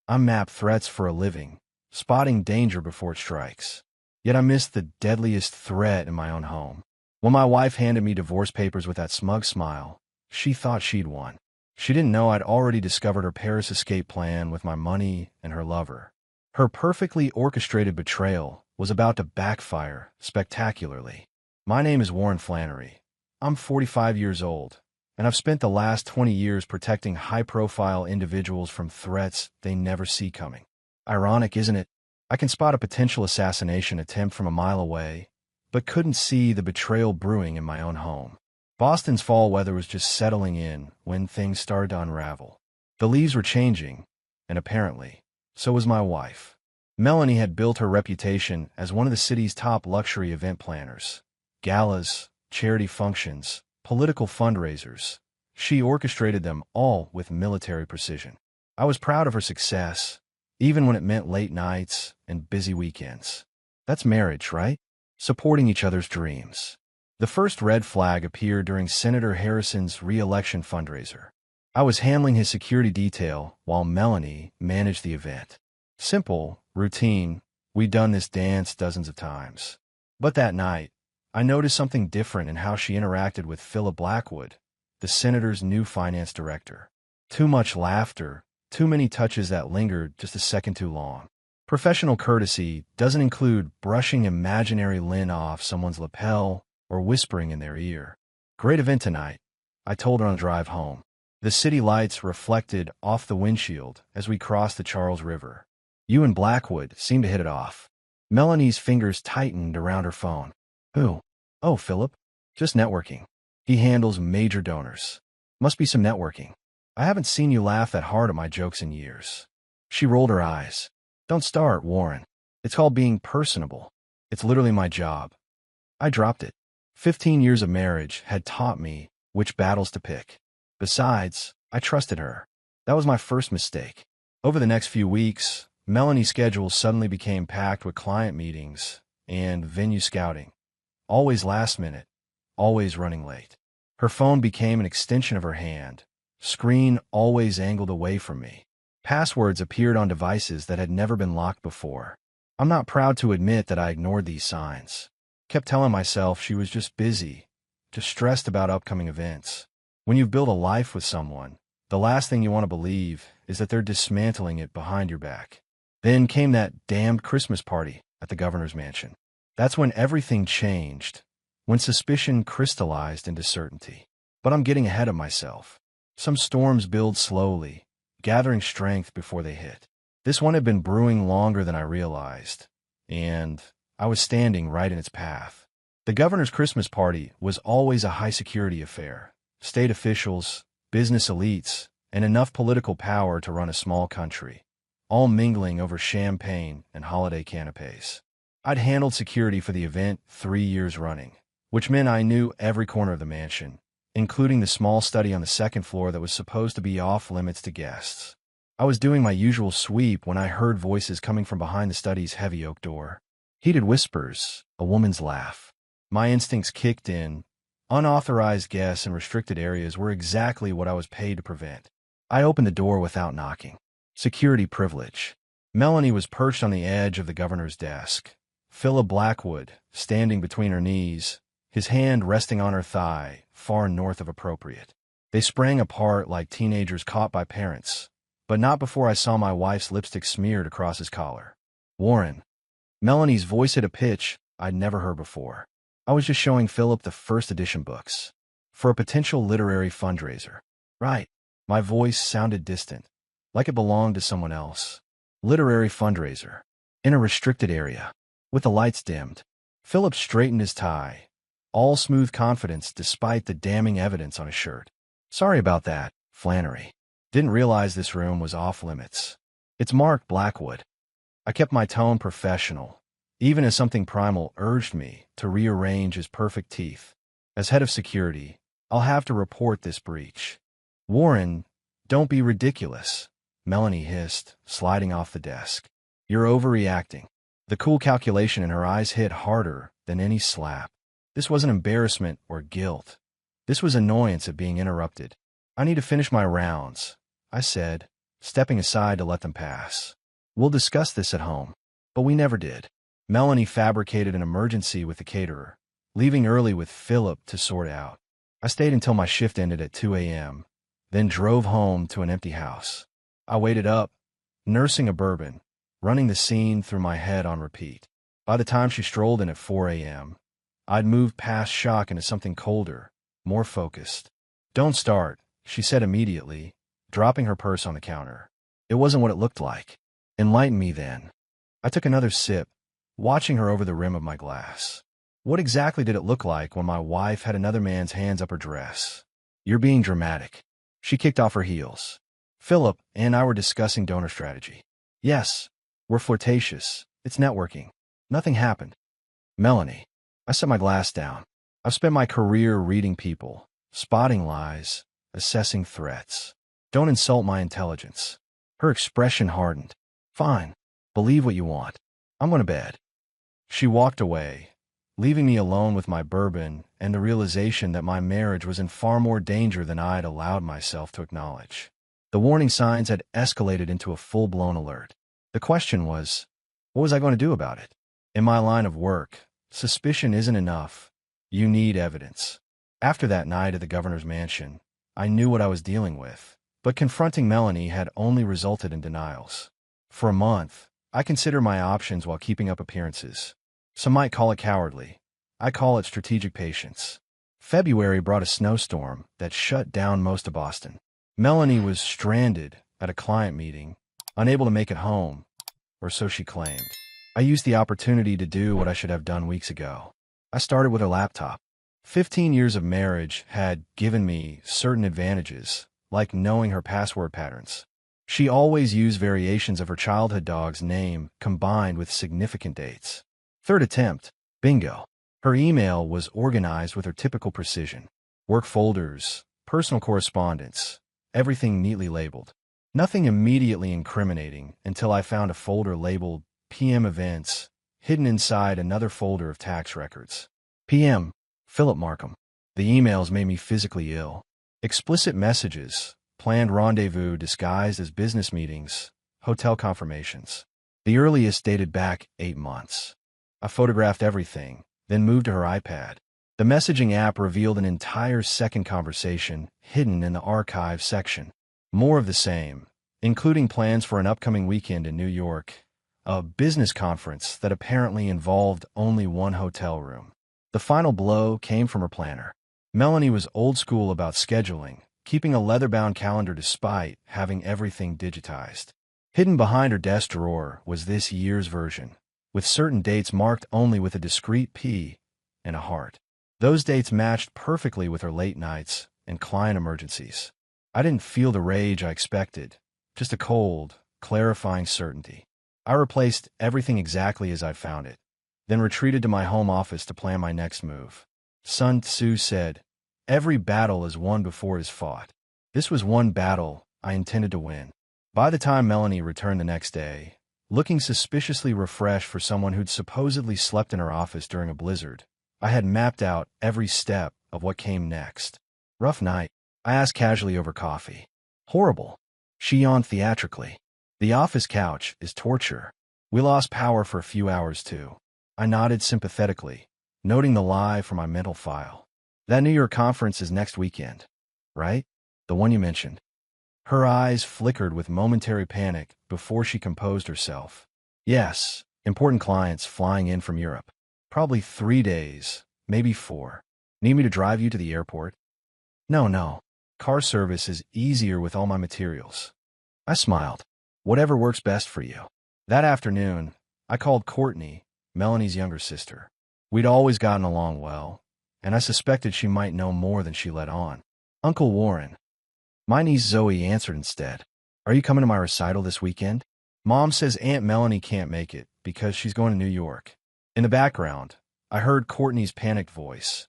I map threats for a living, spotting danger before it strikes. Yet I missed the deadliest threat in my own home. When my wife handed me divorce papers with that smug smile, she thought she'd won. She didn't know I'd already discovered her Paris escape plan with my money and her lover. Her perfectly orchestrated betrayal was about to backfire spectacularly. My name is Warren Flannery. I'm 45 years old, and I've spent the last 20 years protecting high-profile individuals from threats they never see coming. Ironic, isn't it? I can spot a potential assassination attempt from a mile away, but couldn't see the betrayal brewing in my own home. Boston's fall weather was just settling in when things started to unravel. The leaves were changing, and apparently, so was my wife. Melanie had built her reputation as one of the city's top luxury event planners. Galas, charity functions, political fundraisers. She orchestrated them all with military precision. I was proud of her success, even when it meant late nights and busy weekends. That's marriage, right? Supporting each other's dreams. The first red flag appeared during Senator Harrison's re-election fundraiser. I was handling his security detail while Melanie managed the event. Simple, routine, we'd done this dance dozens of times. But that night, I noticed something different in how she interacted with Philip Blackwood, the senator's new finance director. Too much laughter, too many touches that lingered just a second too long. Professional courtesy doesn't include brushing imaginary lint off someone's lapel or whispering in their ear. Great event tonight, I told her on the drive home. The city lights reflected off the windshield as we crossed the Charles River. You and Blackwood seemed to hit it off. Melanie's fingers tightened around her phone. Who? Oh, Philip. Just networking. He handles major donors. Must be some networking. I haven't seen you laugh that hard at my jokes in years. She rolled her eyes. Don't start, Warren. It's called being personable. It's literally my job. I dropped it. 15 years of marriage had taught me which battles to pick. Besides, I trusted her. That was my first mistake. Over the next few weeks, Melanie's schedule suddenly became packed with client meetings and venue scouting. Always last minute, always running late. Her phone became an extension of her hand, screen always angled away from me. Passwords appeared on devices that had never been locked before. I'm not proud to admit that I ignored these signs. Kept telling myself she was just busy, just stressed about upcoming events. When you've built a life with someone, the last thing you want to believe is that they're dismantling it behind your back. Then came that damned Christmas party at the governor's mansion. That's when everything changed, when suspicion crystallized into certainty. But I'm getting ahead of myself. Some storms build slowly, gathering strength before they hit. This one had been brewing longer than I realized, and I was standing right in its path. The governor's Christmas party was always a high-security affair. State officials, business elites, and enough political power to run a small country, all mingling over champagne and holiday canapes. I'd handled security for the event 3 years running, which meant I knew every corner of the mansion, including the small study on the second floor that was supposed to be off-limits to guests. I was doing my usual sweep when I heard voices coming from behind the study's heavy oak door. Heated whispers, a woman's laugh. My instincts kicked in. Unauthorized guests in restricted areas were exactly what I was paid to prevent. I opened the door without knocking. Security privilege. Melanie was perched on the edge of the governor's desk. Philip Blackwood, standing between her knees, his hand resting on her thigh, far north of appropriate. They sprang apart like teenagers caught by parents, but not before I saw my wife's lipstick smeared across his collar. Warren. Melanie's voice hit a pitch I'd never heard before. I was just showing Philip the first edition books for a potential literary fundraiser. Right. My voice sounded distant, like it belonged to someone else. Literary fundraiser. In a restricted area. With the lights dimmed. Philip straightened his tie. All smooth confidence despite the damning evidence on his shirt. Sorry about that, Flannery. Didn't realize this room was off-limits. It's Mark Blackwood. I kept my tone professional, even as something primal urged me to rearrange his perfect teeth. As head of security, I'll have to report this breach. Warren, don't be ridiculous, Melanie hissed, sliding off the desk. You're overreacting. The cool calculation in her eyes hit harder than any slap. This wasn't embarrassment or guilt. This was annoyance at being interrupted. I need to finish my rounds, I said, stepping aside to let them pass. We'll discuss this at home. But we never did. Melanie fabricated an emergency with the caterer, leaving early with Philip to sort out. I stayed until my shift ended at 2 a.m., then drove home to an empty house. I waited up, nursing a bourbon, running the scene through my head on repeat. By the time she strolled in at 4 a.m., I'd moved past shock into something colder, more focused. "Don't start," she said immediately, dropping her purse on the counter. It wasn't what it looked like. Enlighten me then. I took another sip, watching her over the rim of my glass. What exactly did it look like when my wife had another man's hands up her dress? "You're being dramatic." She kicked off her heels. "Philip and I were discussing donor strategy." "Yes, we're flirtatious. It's networking." Nothing happened. "Melanie." I set my glass down. "I've spent my career reading people, spotting lies, assessing threats. Don't insult my intelligence." Her expression hardened. "Fine. Believe what you want. I'm going to bed." She walked away, leaving me alone with my bourbon and the realization that my marriage was in far more danger than I'd allowed myself to acknowledge. The warning signs had escalated into a full-blown alert. The question was, what was I going to do about it? In my line of work, suspicion isn't enough. You need evidence. After that night at the governor's mansion, I knew what I was dealing with, but confronting Melanie had only resulted in denials. For a month, I considered my options while keeping up appearances. Some might call it cowardly. I call it strategic patience. February brought a snowstorm that shut down most of Boston. Melanie was stranded at a client meeting, unable to make it home, or so she claimed. I used the opportunity to do what I should have done weeks ago. I started with her laptop. 15 years of marriage had given me certain advantages, like knowing her password patterns. She always used variations of her childhood dog's name combined with significant dates. Third attempt, bingo. Her email was organized with her typical precision. Work folders, personal correspondence, everything neatly labeled. Nothing immediately incriminating until I found a folder labeled PM Events, hidden inside another folder of tax records. PM, Philip Markham. The emails made me physically ill. Explicit messages, planned rendezvous disguised as business meetings, hotel confirmations. The earliest dated back 8 months. I photographed everything, then moved to her iPad. The messaging app revealed an entire second conversation hidden in the archive section. More of the same, including plans for an upcoming weekend in New York, a business conference that apparently involved only one hotel room. The final blow came from her planner. Melanie was old school about scheduling, keeping a leather-bound calendar despite having everything digitized. Hidden behind her desk drawer was this year's version, with certain dates marked only with a discreet P and a heart. Those dates matched perfectly with her late nights and client emergencies. I didn't feel the rage I expected, just a cold, clarifying certainty. I replaced everything exactly as I'd found it, then retreated to my home office to plan my next move. Sun Tzu said, "Every battle is won before it is fought." This was one battle I intended to win. By the time Melanie returned the next day, looking suspiciously refreshed for someone who'd supposedly slept in her office during a blizzard, I had mapped out every step of what came next. "Rough night," I asked casually over coffee. "Horrible." She yawned theatrically. "The office couch is torture. We lost power for a few hours, too." I nodded sympathetically, noting the lie from my mental file. "That New York conference is next weekend, right? The one you mentioned." Her eyes flickered with momentary panic before she composed herself. "Yes, important clients flying in from Europe. Probably 3 days, maybe 4. Need me to drive you to the airport?" No. Car service is easier with all my materials." I smiled. "Whatever works best for you." That afternoon, I called Courtney, Melanie's younger sister. We'd always gotten along well, and I suspected she might know more than she let on. "Uncle Warren." My niece Zoe answered instead. "Are you coming to my recital this weekend? Mom says Aunt Melanie can't make it because she's going to New York." In the background, I heard Courtney's panicked voice.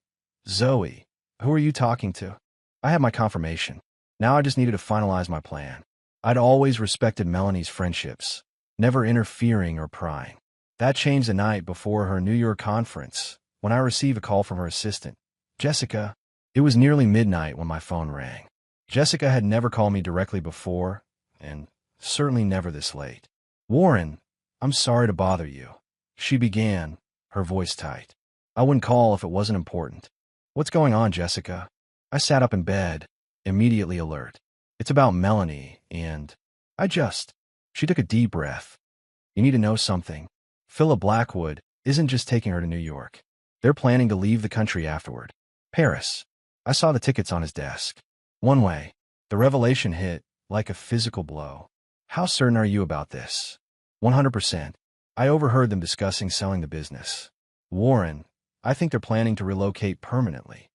"Zoe, who are you talking to?" I had my confirmation. Now I just needed to finalize my plan. I'd always respected Melanie's friendships, never interfering or prying. That changed the night before her New York conference, when I received a call from her assistant, Jessica. It was nearly midnight when my phone rang. Jessica had never called me directly before, and certainly never this late. Warren, I'm sorry to bother you, she began, her voice tight. I wouldn't call if it wasn't important. What's going on, Jessica? I sat up in bed, immediately alert. It's about Melanie, and She took a deep breath. You need to know something. Philip Blackwood isn't just taking her to New York. They're planning to leave the country afterward. Paris. I saw the tickets on his desk. One way. The revelation hit like a physical blow. How certain are you about this? 100%. I overheard them discussing selling the business. Warren, I think they're planning to relocate permanently.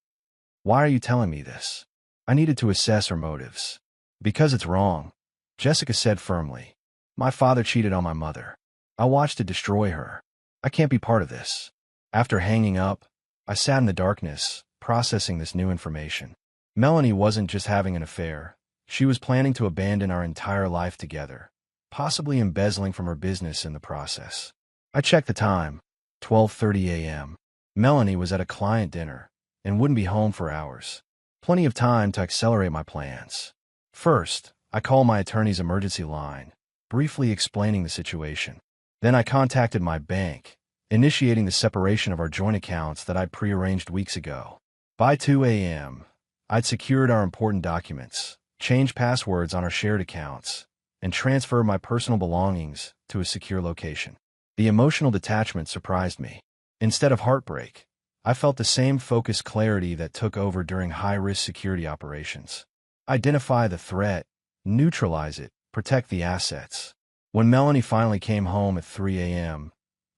Why are you telling me this? I needed to assess her motives. Because it's wrong, Jessica said firmly. My father cheated on my mother. I watched it destroy her. I can't be part of this. After hanging up, I sat in the darkness, processing this new information. Melanie wasn't just having an affair. She was planning to abandon our entire life together, possibly embezzling from her business in the process. I checked the time, 12:30 a.m. Melanie was at a client dinner and wouldn't be home for hours. Plenty of time to accelerate my plans. First, I called my attorney's emergency line, briefly explaining the situation. Then I contacted my bank, initiating the separation of our joint accounts that I'd prearranged weeks ago. By 2 a.m., I'd secured our important documents, changed passwords on our shared accounts, and transferred my personal belongings to a secure location. The emotional detachment surprised me. Instead of heartbreak, I felt the same focused clarity that took over during high-risk security operations. Identify the threat, neutralize it, protect the assets. When Melanie finally came home at 3 a.m.,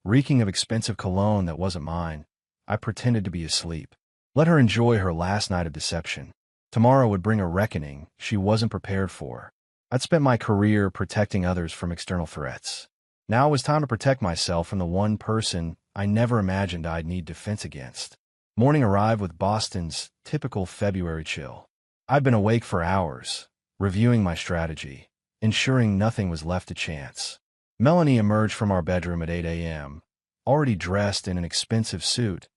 reeking of expensive cologne that wasn't mine, I pretended to be asleep. Let her enjoy her last night of deception. Tomorrow would bring a reckoning she wasn't prepared for. I'd spent my career protecting others from external threats. Now it was time to protect myself from the one person I never imagined I'd need defense against. Morning arrived with Boston's typical February chill. I'd been awake for hours, reviewing my strategy, ensuring nothing was left to chance. Melanie emerged from our bedroom at 8 a.m., already dressed in an expensive suit,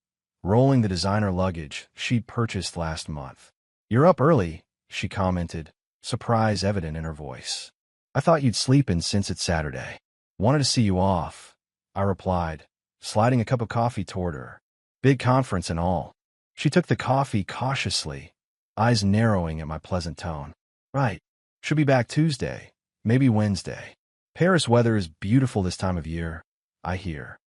rolling the designer luggage she'd purchased last month. You're up early, she commented, surprise evident in her voice. I thought you'd sleep in since it's Saturday. Wanted to see you off, I replied, sliding a cup of coffee toward her. Big conference and all. She took the coffee cautiously, eyes narrowing at my pleasant tone. Right. Should be back Tuesday, maybe Wednesday. Paris weather is beautiful this time of year, I hear.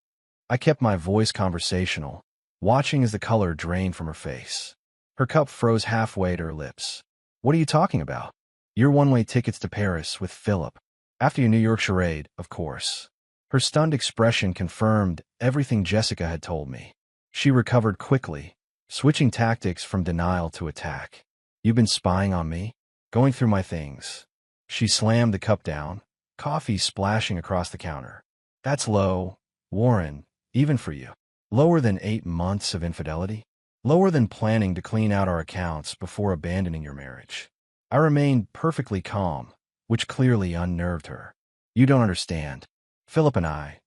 I kept my voice conversational, watching as the color drained from her face. Her cup froze halfway to her lips. What are you talking about? Your one-way tickets to Paris with Philip. After your New York charade, of course. Her stunned expression confirmed everything Jessica had told me. She recovered quickly, switching tactics from denial to attack. You've been spying on me? Going through my things. She slammed the cup down, coffee splashing across the counter. That's low, Warren, even for you. Lower than 8 months of infidelity? Lower than planning to clean out our accounts before abandoning your marriage. I remained perfectly calm, which clearly unnerved her. You don't understand. Philip and I.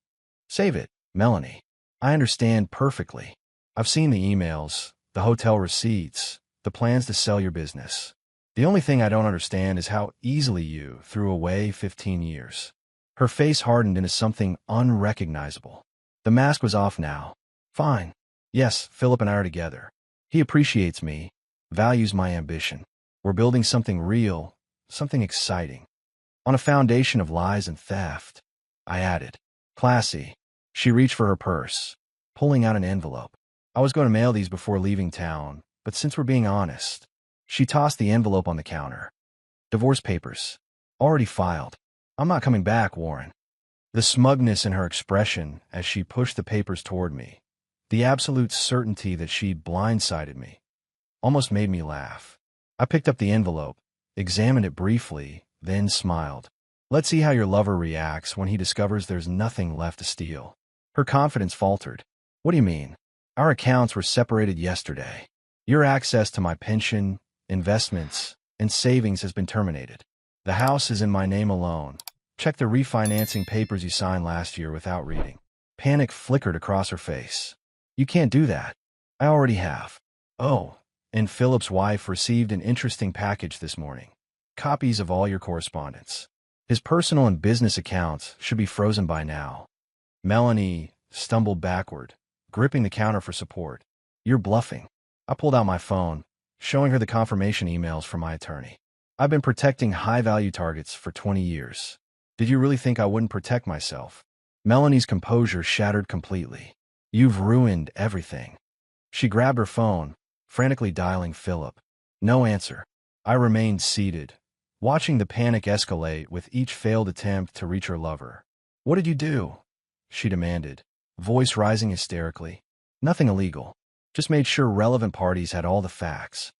Save it, Melanie. I understand perfectly. I've seen the emails, the hotel receipts, the plans to sell your business. The only thing I don't understand is how easily you threw away 15 years. Her face hardened into something unrecognizable. The mask was off now. Fine. Yes, Philip and I are together. He appreciates me, values my ambition. We're building something real, something exciting. On a foundation of lies and theft, I added. Classy. She reached for her purse, pulling out an envelope. I was going to mail these before leaving town, but since we're being honest, she tossed the envelope on the counter. Divorce papers. Already filed. I'm not coming back, Warren. The smugness in her expression as she pushed the papers toward me, the absolute certainty that she'd blindsided me, almost made me laugh. I picked up the envelope, examined it briefly, then smiled. Let's see how your lover reacts when he discovers there's nothing left to steal. Her confidence faltered. What do you mean? Our accounts were separated yesterday. Your access to my pension, investments, and savings has been terminated. The house is in my name alone. Check the refinancing papers you signed last year without reading. Panic flickered across her face. You can't do that. I already have. Oh, and Philip's wife received an interesting package this morning. Copies of all your correspondence. His personal and business accounts should be frozen by now. Melanie stumbled backward, gripping the counter for support. You're bluffing. I pulled out my phone, showing her the confirmation emails from my attorney. I've been protecting high-value targets for 20 years. Did you really think I wouldn't protect myself? Melanie's composure shattered completely. You've ruined everything. She grabbed her phone, frantically dialing Philip. No answer. I remained seated, watching the panic escalate with each failed attempt to reach her lover. What did you do? She demanded, voice rising hysterically. Nothing illegal. Just made sure relevant parties had all the facts.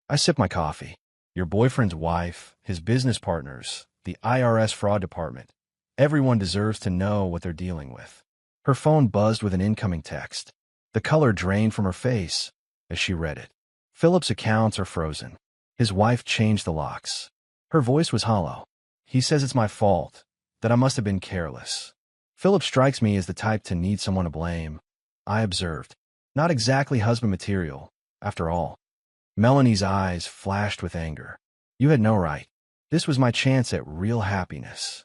I sipped my coffee. Your boyfriend's wife, his business partners, the IRS fraud department. Everyone deserves to know what they're dealing with. Her phone buzzed with an incoming text. The color drained from her face as she read it. Philip's accounts are frozen. His wife changed the locks. Her voice was hollow. He says it's my fault, that I must have been careless. Philip strikes me as the type to need someone to blame. I observed. Not exactly husband material, after all. Melanie's eyes flashed with anger. You had no right. This was my chance at real happiness.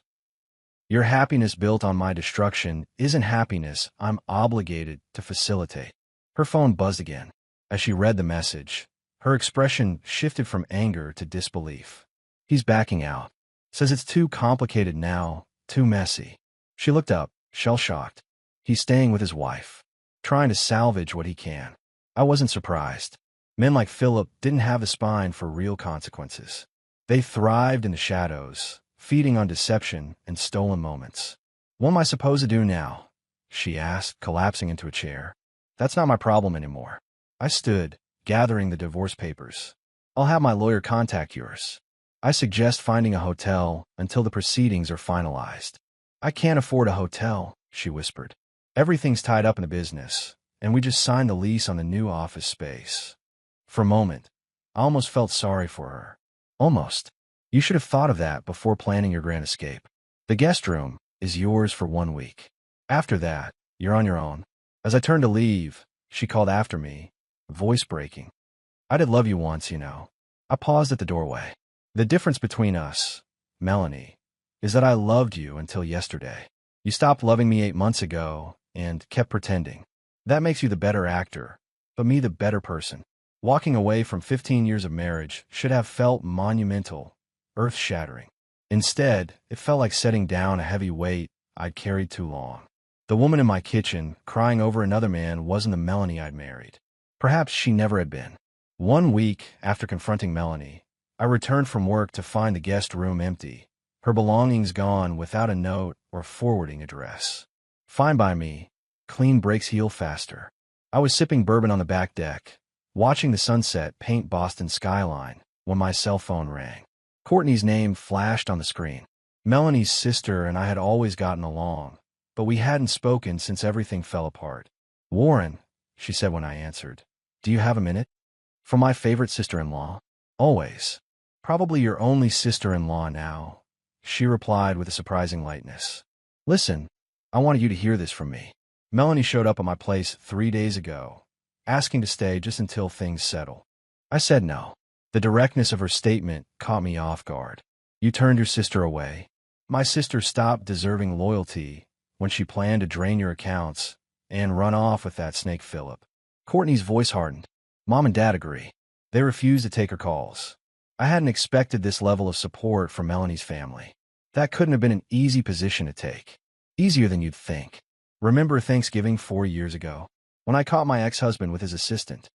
Your happiness built on my destruction isn't happiness I'm obligated to facilitate. Her phone buzzed again. As she read the message, her expression shifted from anger to disbelief. He's backing out. Says it's too complicated now, too messy. She looked up, shell-shocked. He's staying with his wife, trying to salvage what he can. I wasn't surprised. Men like Philip didn't have the spine for real consequences. They thrived in the shadows, feeding on deception and stolen moments. What am I supposed to do now? She asked, collapsing into a chair. That's not my problem anymore. I stood, gathering the divorce papers. I'll have my lawyer contact yours. I suggest finding a hotel until the proceedings are finalized. I can't afford a hotel, she whispered. Everything's tied up in the business, and we just signed the lease on the new office space. For a moment, I almost felt sorry for her. Almost. You should have thought of that before planning your grand escape. The guest room is yours for 1 week. After that, you're on your own. As I turned to leave, she called after me, voice breaking. I did love you once, you know. I paused at the doorway. The difference between us, Melanie, is that I loved you until yesterday. You stopped loving me 8 months ago and kept pretending. That makes you the better actor, but me the better person. Walking away from 15 years of marriage should have felt monumental, earth-shattering. Instead, it felt like setting down a heavy weight I'd carried too long. The woman in my kitchen, crying over another man, wasn't the Melanie I'd married. Perhaps she never had been. 1 week after confronting Melanie, I returned from work to find the guest room empty, her belongings gone without a note or forwarding address. Fine by me. Clean breaks heal faster. I was sipping bourbon on the back deck, watching the sunset paint Boston's skyline, when my cell phone rang. Courtney's name flashed on the screen. Melanie's sister and I had always gotten along, but we hadn't spoken since everything fell apart. Warren, she said when I answered. Do you have a minute? From my favorite sister-in-law. Always. Probably your only sister-in-law now, she replied with a surprising lightness. Listen, I wanted you to hear this from me. Melanie showed up at my place 3 days ago, asking to stay just until things settle. I said no. The directness of her statement caught me off guard. You turned your sister away. My sister stopped deserving loyalty when she planned to drain your accounts and run off with that snake Philip. Courtney's voice hardened. Mom and Dad agree. They refused to take her calls. I hadn't expected this level of support from Melanie's family. That couldn't have been an easy position to take. Easier than you'd think. Remember Thanksgiving 4 years ago, when I caught my ex-husband with his assistant?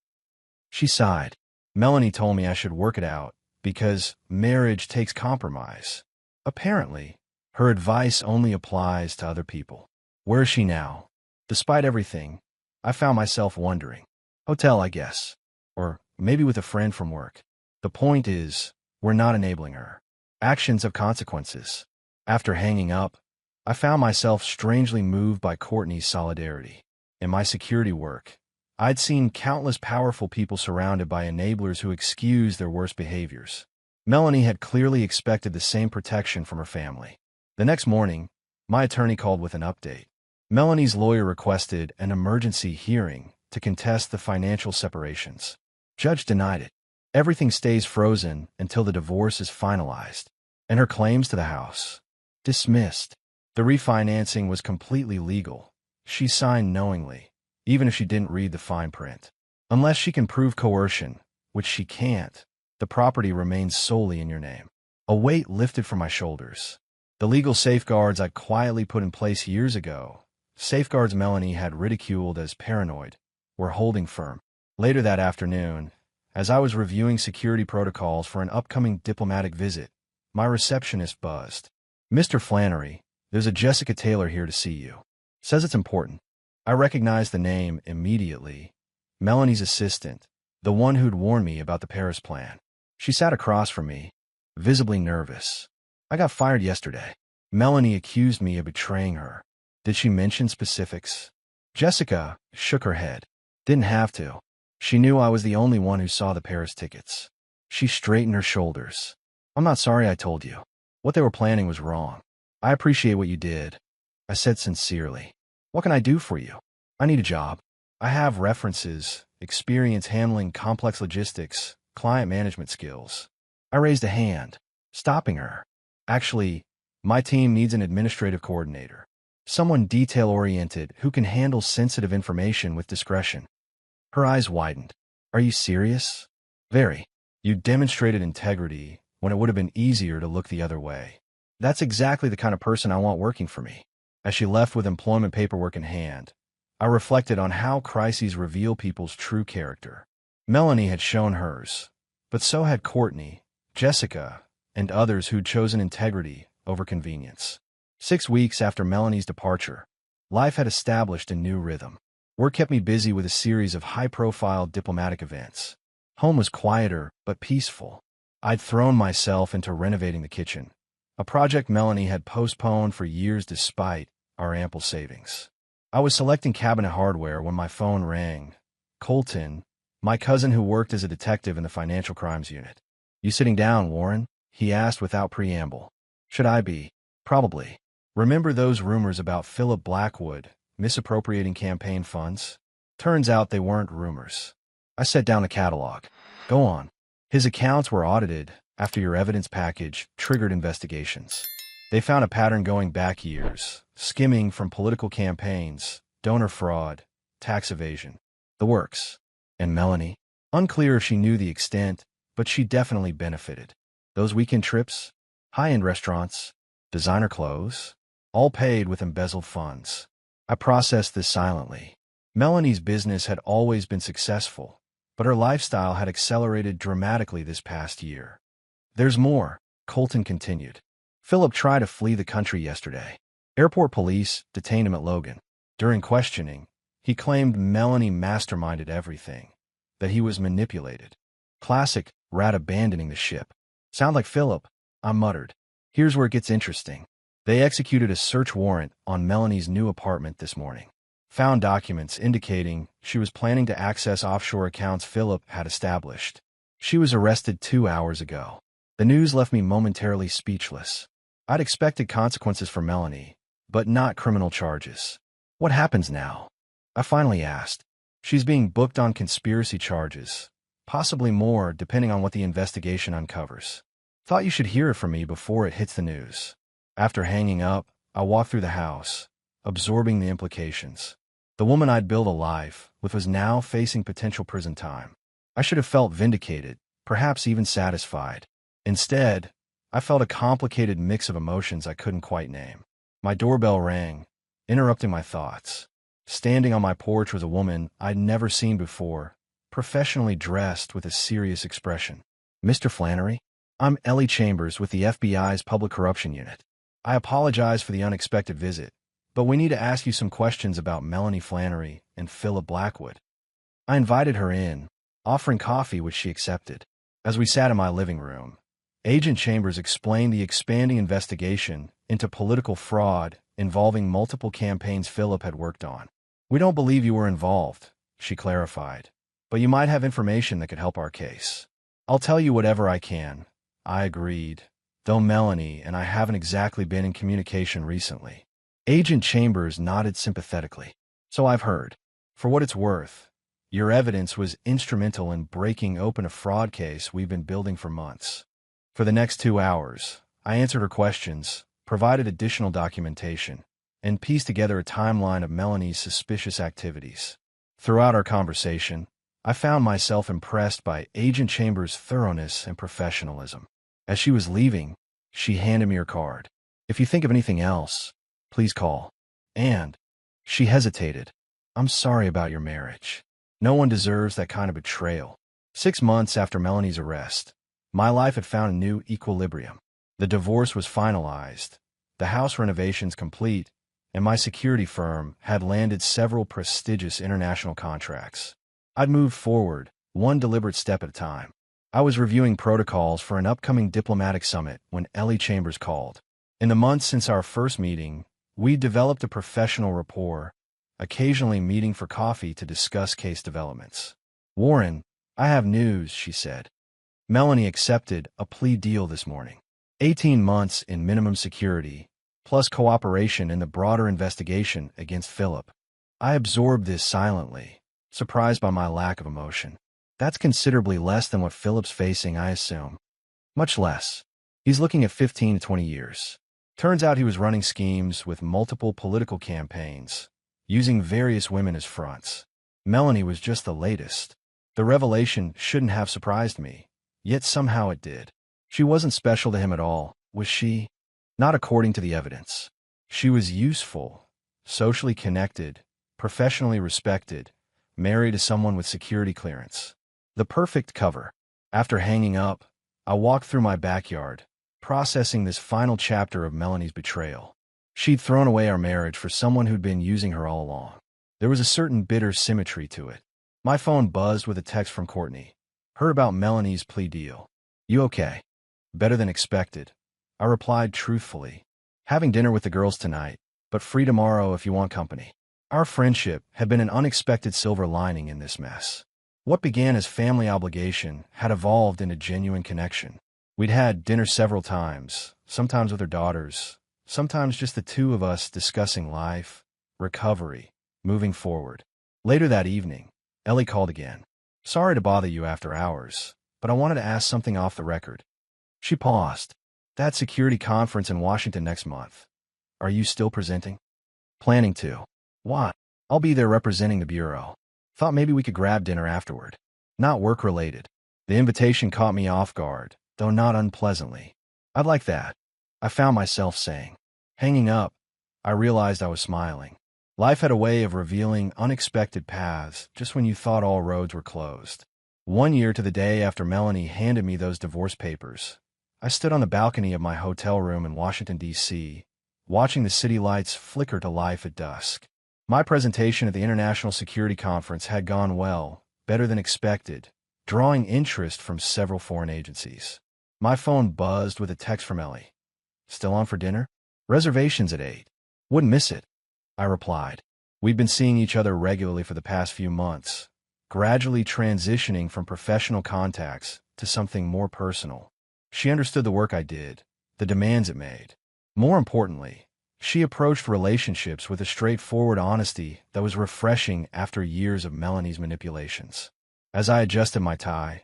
She sighed. Melanie told me I should work it out, because marriage takes compromise. Apparently, her advice only applies to other people. Where is she now? Despite everything, I found myself wondering. Hotel, I guess. Or maybe with a friend from work. The point is, we're not enabling her. Actions have consequences. After hanging up, I found myself strangely moved by Courtney's solidarity. In my security work, I'd seen countless powerful people surrounded by enablers who excused their worst behaviors. Melanie had clearly expected the same protection from her family. The next morning, my attorney called with an update. Melanie's lawyer requested an emergency hearing to contest the financial separations. Judge denied it. Everything stays frozen until the divorce is finalized, and her claims to the house, Dismissed. The refinancing was completely legal. She signed knowingly, even if she didn't read the fine print. Unless she can prove coercion, which she can't, the property remains solely in your name. A weight lifted from my shoulders. The legal safeguards I quietly put in place years ago, safeguards Melanie had ridiculed as paranoid, were holding firm. Later that afternoon, as I was reviewing security protocols for an upcoming diplomatic visit, my receptionist buzzed. "Mr. Flannery, there's a Jessica Taylor here to see you. Says it's important." I recognized the name immediately. Melanie's assistant, the one who'd warned me about the Paris plan. She sat across from me, visibly nervous. "I got fired yesterday." Melanie accused me of betraying her. Did she mention specifics? Jessica shook her head. Didn't have to. She knew I was the only one who saw the Paris tickets. She straightened her shoulders. "I'm not sorry I told you. What they were planning was wrong. I appreciate what you did," I said sincerely. "What can I do for you?" "I need a job. I have references, experience handling complex logistics, client management skills." I raised a hand, stopping her. "Actually, my team needs an administrative coordinator. Someone detail-oriented who can handle sensitive information with discretion." Her eyes widened. "Are you serious?" "Very. You demonstrated integrity when it would have been easier to look the other way. That's exactly the kind of person I want working for me." As she left with employment paperwork in hand, I reflected on how crises reveal people's true character. Melanie had shown hers, but so had Courtney, Jessica, and others who'd chosen integrity over convenience. 6 weeks after Melanie's departure, life had established a new rhythm. Work kept me busy with a series of high-profile diplomatic events. Home was quieter but peaceful. I'd thrown myself into renovating the kitchen, a project Melanie had postponed for years despite our ample savings. I was selecting cabinet hardware when my phone rang. Colton, my cousin who worked as a detective in the financial crimes unit. "You sitting down, Warren?" he asked without preamble. "Should I be?" "Probably. Remember those rumors about Philip Blackwood misappropriating campaign funds?" Turns out they weren't rumors. I set down the catalog. "Go on." "His accounts were audited after your evidence package triggered investigations. They found a pattern going back years, skimming from political campaigns, donor fraud, tax evasion. The works." "And Melanie?" "Unclear if she knew the extent, but she definitely benefited. Those weekend trips, high-end restaurants, designer clothes, all paid with embezzled funds." I processed this silently. Melanie's business had always been successful, but her lifestyle had accelerated dramatically this past year. "There's more," Colton continued. "Philip tried to flee the country yesterday. Airport police detained him at Logan. During questioning, he claimed Melanie masterminded everything, that he was manipulated. Classic rat abandoning the ship. Sound like Philip," I muttered. "Here's where it gets interesting. They executed a search warrant on Melanie's new apartment this morning. Found documents indicating she was planning to access offshore accounts Philip had established. She was arrested 2 hours ago." The news left me momentarily speechless. I'd expected consequences for Melanie, but not criminal charges. "What happens now?" I finally asked. "She's being booked on conspiracy charges, possibly more depending on what the investigation uncovers. Thought you should hear it from me before it hits the news." After hanging up, I walked through the house, absorbing the implications. The woman I'd built a life with was now facing potential prison time. I should have felt vindicated, perhaps even satisfied. Instead, I felt a complicated mix of emotions I couldn't quite name. My doorbell rang, interrupting my thoughts. Standing on my porch was a woman I'd never seen before, professionally dressed with a serious expression. "Mr. Flannery? I'm Ellie Chambers with the FBI's Public Corruption Unit. I apologize for the unexpected visit, but we need to ask you some questions about Melanie Flannery and Philip Blackwood." I invited her in, offering coffee, which she accepted. As we sat in my living room, Agent Chambers explained the expanding investigation into political fraud involving multiple campaigns Philip had worked on. "We don't believe you were involved," she clarified, "but you might have information that could help our case." "I'll tell you whatever I can," I agreed, though Melanie and I haven't exactly been in communication recently. Agent Chambers nodded sympathetically. "So I've heard. For what it's worth, your evidence was instrumental in breaking open a fraud case we've been building for months." For the next 2 hours, I answered her questions, provided additional documentation, and pieced together a timeline of Melanie's suspicious activities. Throughout our conversation, I found myself impressed by Agent Chambers' thoroughness and professionalism. As she was leaving, she handed me her card. "If you think of anything else, please call." And she hesitated. "I'm sorry about your marriage. No one deserves that kind of betrayal." 6 months after Melanie's arrest, my life had found a new equilibrium. The divorce was finalized, the house renovations complete, and my security firm had landed several prestigious international contracts. I'd moved forward, one deliberate step at a time. I was reviewing protocols for an upcoming diplomatic summit when Ellie Chambers called. In the months since our first meeting, we developed a professional rapport, occasionally meeting for coffee to discuss case developments. "Warren, I have news," she said. "Melanie accepted a plea deal this morning. 18 months in minimum security, plus cooperation in the broader investigation against Philip." I absorbed this silently, surprised by my lack of emotion. That's considerably less than what Philip's facing, I assume. Much less. He's looking at 15 to 20 years. Turns out he was running schemes with multiple political campaigns, using various women as fronts. Melanie was just the latest. The revelation shouldn't have surprised me, yet somehow it did. She wasn't special to him at all, was she? Not according to the evidence. She was useful, socially connected, professionally respected, married to someone with security clearance. The perfect cover. After hanging up, I walked through my backyard, processing this final chapter of Melanie's betrayal. She'd thrown away our marriage for someone who'd been using her all along. There was a certain bitter symmetry to it. My phone buzzed with a text from Courtney. "Heard about Melanie's plea deal. You okay?" "Better than expected," I replied truthfully. "Having dinner with the girls tonight, but free tomorrow if you want company." Our friendship had been an unexpected silver lining in this mess. What began as family obligation had evolved into genuine connection. We'd had dinner several times, sometimes with her daughters, sometimes just the two of us discussing life, recovery, moving forward. Later that evening, Ellie called again. "Sorry to bother you after hours, but I wanted to ask something off the record." She paused. "That security conference in Washington next month. Are you still presenting?" "Planning to." "Why?" "I'll be there representing the Bureau. Thought maybe we could grab dinner afterward." "Not work-related." The invitation caught me off guard, though not unpleasantly. "I'd like that," I found myself saying. Hanging up, I realized I was smiling. Life had a way of revealing unexpected paths just when you thought all roads were closed. 1 year to the day after Melanie handed me those divorce papers, I stood on the balcony of my hotel room in Washington, D.C., watching the city lights flicker to life at dusk. My presentation at the International Security Conference had gone well, better than expected, drawing interest from several foreign agencies. My phone buzzed with a text from Ellie. "Still on for dinner? Reservations at 8. Wouldn't miss it," I replied. We'd been seeing each other regularly for the past few months, gradually transitioning from professional contacts to something more personal. She understood the work I did, the demands it made. More importantly, she approached relationships with a straightforward honesty that was refreshing after years of Melanie's manipulations. As I adjusted my tie,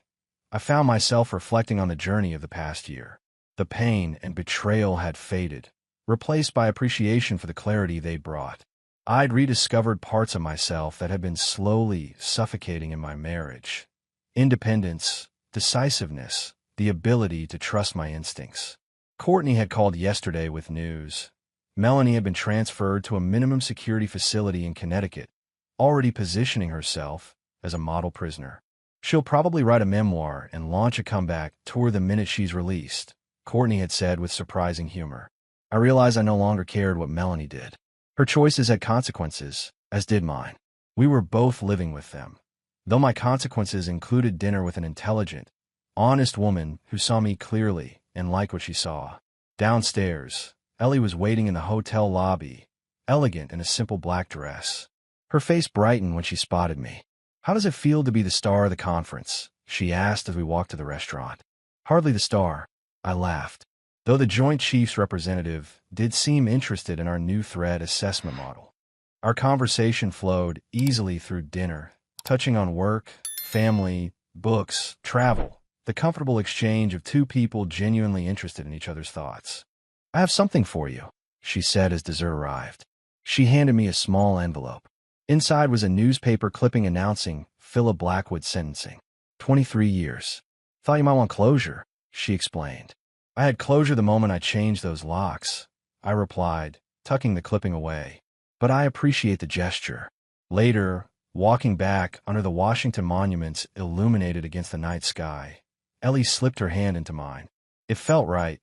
I found myself reflecting on the journey of the past year. The pain and betrayal had faded, replaced by appreciation for the clarity they'd brought. I'd rediscovered parts of myself that had been slowly suffocating in my marriage. Independence, decisiveness, the ability to trust my instincts. Courtney had called yesterday with news. Melanie had been transferred to a minimum security facility in Connecticut, already positioning herself as a model prisoner. "She'll probably write a memoir and launch a comeback tour the minute she's released," Courtney had said with surprising humor. I realized I no longer cared what Melanie did. Her choices had consequences, as did mine. We were both living with them. Though my consequences included dinner with an intelligent, honest woman who saw me clearly and liked what she saw. Downstairs, Ellie was waiting in the hotel lobby, elegant in a simple black dress. Her face brightened when she spotted me. "How does it feel to be the star of the conference?" she asked as we walked to the restaurant. "Hardly the star," I laughed, though the Joint Chiefs representative did seem interested in our new threat assessment model. Our conversation flowed easily through dinner, touching on work, family, books, travel, the comfortable exchange of two people genuinely interested in each other's thoughts. I have something for you, she said as dessert arrived. She handed me a small envelope. Inside was a newspaper clipping announcing Philip Blackwood sentencing. 23 years. Thought you might want closure, she explained. I had closure the moment I changed those locks, I replied, tucking the clipping away. But I appreciate the gesture. Later, walking back under the Washington monuments illuminated against the night sky, Ellie slipped her hand into mine. It felt right.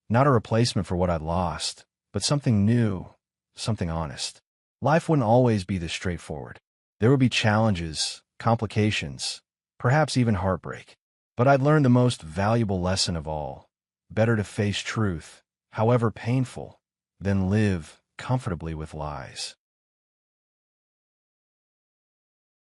Not a replacement for what I'd lost, but something new, something honest. Life wouldn't always be this straightforward. There would be challenges, complications, perhaps even heartbreak. But I'd learned the most valuable lesson of all. Better to face truth, however painful, than live comfortably with lies.